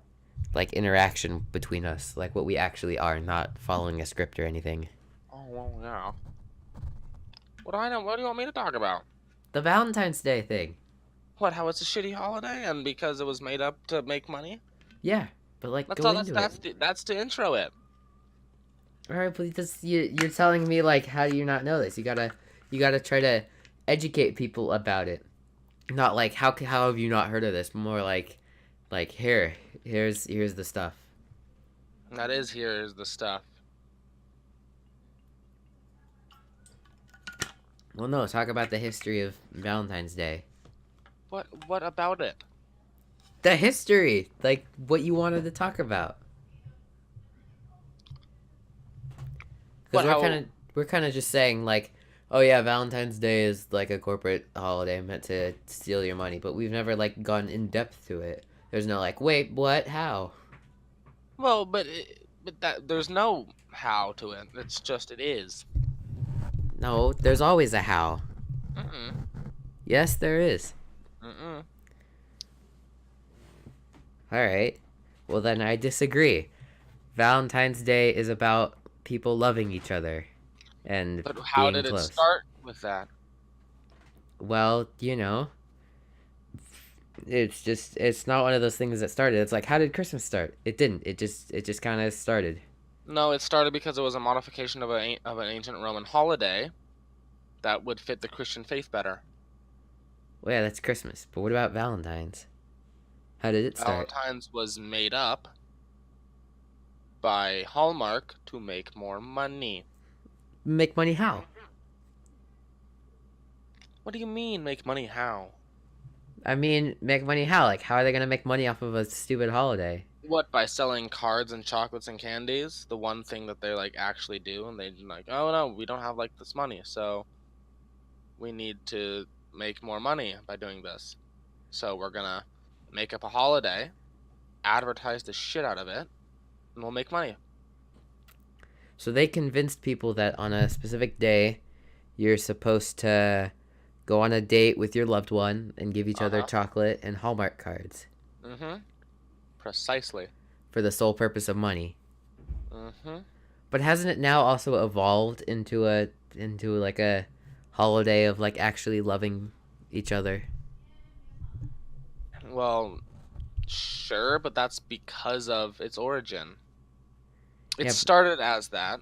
like, interaction between us, like what we actually are, not following a script or anything. Oh, well, yeah. What do you want me to talk about? The Valentine's Day thing. What, how it's a shitty holiday and because it was made up to make money? Yeah, but like, That's to intro it. Alright, but you're telling me, like, how do you not know this? You gotta try to educate people about it. Not like, how have you not heard of this? More like here's the stuff. Here's the stuff. Well, no, talk about the history of Valentine's Day. What about it? The history, like what you wanted to talk about. Because we're kind of just saying, like, oh yeah, Valentine's Day is like a corporate holiday meant to steal your money, but we've never like gone in depth to it. There's no like, wait, what, how? Well, but there's no how to it. It's just it is. No, there's always a how. Yes, there is. All right. Well, then I disagree. Valentine's Day is about people loving each other and But how being did close. it start with that? Well, it's not one of those things that started. It's like, how did Christmas start? It didn't. It just kind of started. No, it started because it was a modification of an ancient Roman holiday that would fit the Christian faith better. Well, yeah, that's Christmas. But what about Valentine's? How did it start? Valentine's was made up by Hallmark to make more money. Make money how? What do you mean, make money how? I mean, make money how? Like, how are they going to make money off of a stupid holiday? What, by selling cards and chocolates and candies? The one thing that they, like, actually do, and they're like, oh no, we don't have, like, this money, so we need to make more money by doing this. So we're gonna make up a holiday, advertise the shit out of it, and we'll make money. So they convinced people that on a specific day, you're supposed to go on a date with your loved one and give each other chocolate and Hallmark cards. Precisely. For the sole purpose of money. But hasn't it now also evolved into like a holiday of like actually loving each other? Well, sure, but that's because of its origin. It started as that,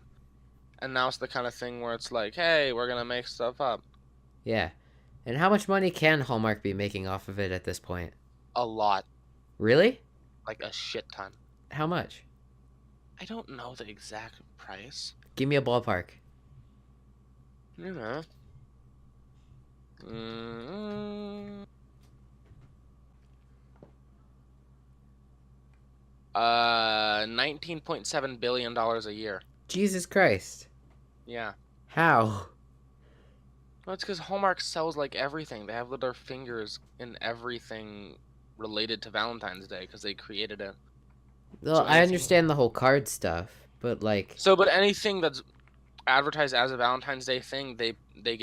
and now it's the kind of thing where it's like, hey, we're gonna make stuff up. Yeah. And how much money can Hallmark be making off of it at this point? A lot. Really? Like a shit ton. How much? I don't know the exact price. Give me a ballpark. You know. 19.7 billion dollars a year. Jesus Christ. Yeah. How? Well, it's because Hallmark sells like everything. They have their fingers in everything related to Valentine's Day because they created it. Well, I understand the whole card stuff, but like. So, but anything that's advertised as a Valentine's Day thing, they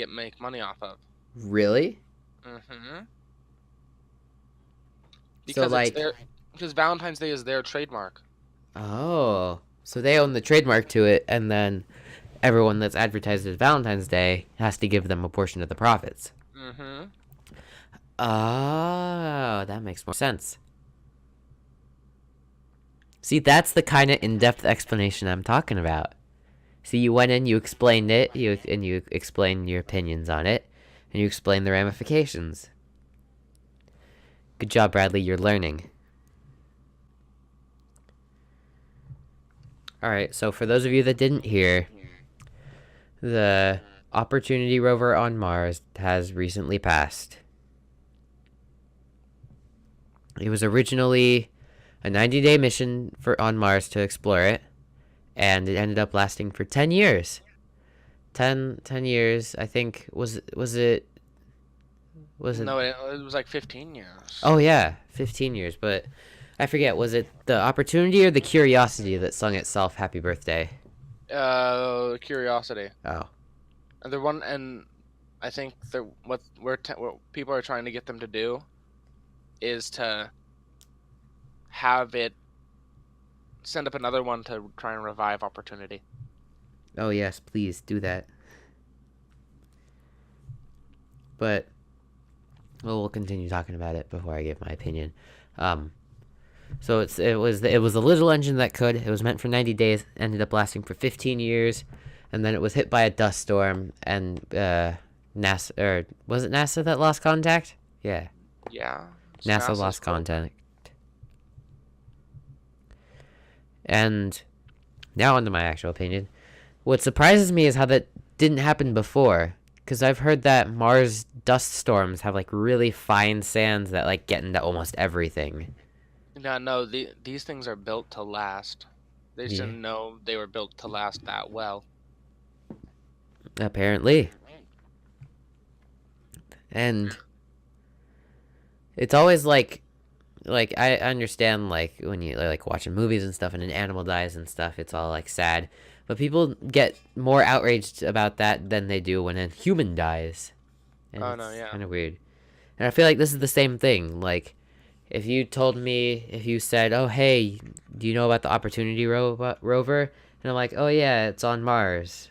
make money off of. Really? Because so like. Because Valentine's Day is their trademark. Oh, so they own the trademark to it, and then everyone that's advertised as Valentine's Day has to give them a portion of the profits. Oh, that makes more sense. See, that's the kind of in-depth explanation I'm talking about. See, you went in, you explained it, you explained your opinions on it, and you explained the ramifications. Good job, Bradley, you're learning. Alright, so for those of you that didn't hear, the Opportunity rover on Mars has recently passed. It was originally a 90-day mission on Mars to explore it, and it ended up lasting for 10 years. 10 years, I think. Was it? No, it was like 15 years. Oh yeah, 15 years, but I forget, was it the Opportunity or the Curiosity that sung itself Happy Birthday? Curiosity. Oh. And the one, and I think what people are trying to get them to do is to have it send up another one to try and revive Opportunity. Oh yes, please do that. But we'll continue talking about it before I give my opinion. So it was a little engine that could. It was meant for 90 days, ended up lasting for 15 years, and then it was hit by a dust storm, and NASA, or was it NASA that lost contact? Yeah. Yeah. NASA lost contact. And now onto my actual opinion. What surprises me is how that didn't happen before, because I've heard that Mars dust storms have like really fine sands that like get into almost everything. No, these things are built to last. They just didn't know they were built to last that well. Apparently. And it's always like I understand like when you like watching movies and stuff and an animal dies and stuff, it's all like sad. But people get more outraged about that than they do when a human dies. And oh no, yeah. Kind of weird. And I feel like this is the same thing. Like, if you said, oh, hey, do you know about the Opportunity rover? And I'm like, oh, yeah, it's on Mars.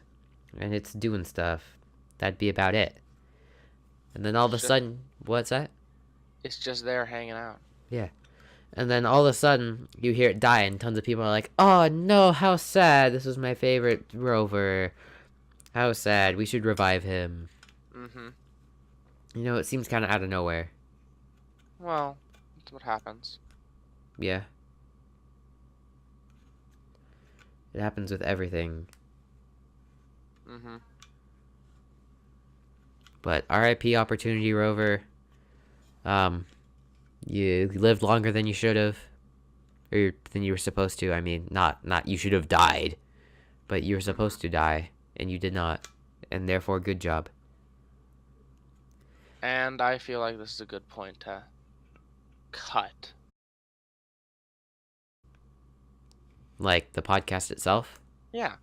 And it's doing stuff. That'd be about it. And then all of a sudden, what's that? It's just there hanging out. Yeah. And then all of a sudden, you hear it die, and tons of people are like, oh, no, how sad. This was my favorite rover. How sad. We should revive him. Mm-hmm. You know, it seems kind of out of nowhere. Well, that's what happens. Yeah. It happens with everything. Mm-hmm. But RIP Opportunity rover. You lived longer than you should have. Or than you were supposed to. I mean, not you should have died. But you were supposed to die. And you did not. And therefore, good job. And I feel like this is a good point to cut. Like the podcast itself? Yeah.